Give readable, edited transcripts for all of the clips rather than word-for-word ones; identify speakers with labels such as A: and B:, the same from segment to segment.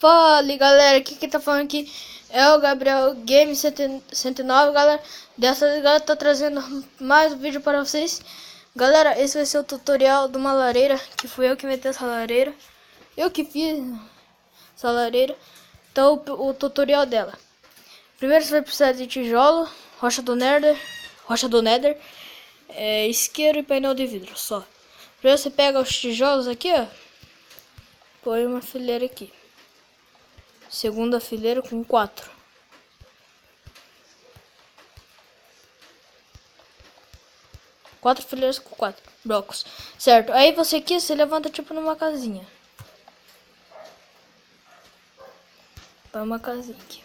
A: Fala galera, aqui quem tá falando aqui é o Gabriel Game 109, galera. Dessa vez, galera, tô trazendo mais um vídeo para vocês. Galera, esse vai ser o tutorial de uma lareira, que fui eu que meti essa lareira. Eu que fiz essa lareira. Então o tutorial dela. Primeiro você vai precisar de tijolo, rocha do Nether, isqueiro e painel de vidro, só. Primeiro você pega os tijolos aqui, ó. Põe uma fileira aqui. Segunda fileira com 4. Quatro fileiras com 4 blocos. Certo. Aí você aqui se levanta tipo numa casinha. Para uma casinha aqui.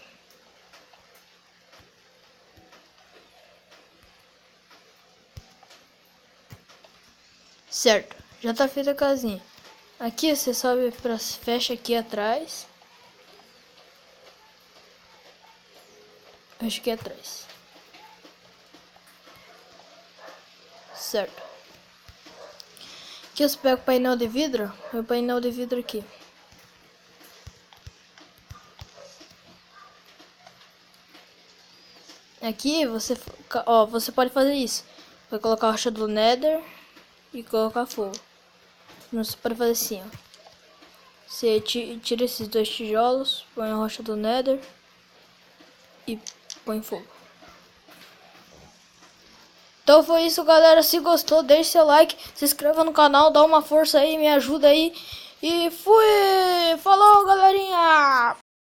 A: Certo. Já tá feita a casinha. Aqui você sobe para fecha aqui atrás. Fecha aqui atrás. Certo. Aqui você pega o painel de vidro. O painel de vidro aqui. Aqui você pode fazer isso. Vai colocar a rocha do Nether e colocar fogo. Você pode fazer assim, ó. Você tira esses dois tijolos, põe a rocha do Nether e põe fogo. Então foi isso, galera. Se gostou, deixe seu like, se inscreva no canal, dá uma força aí, me ajuda aí. E fui! Falou, galerinha!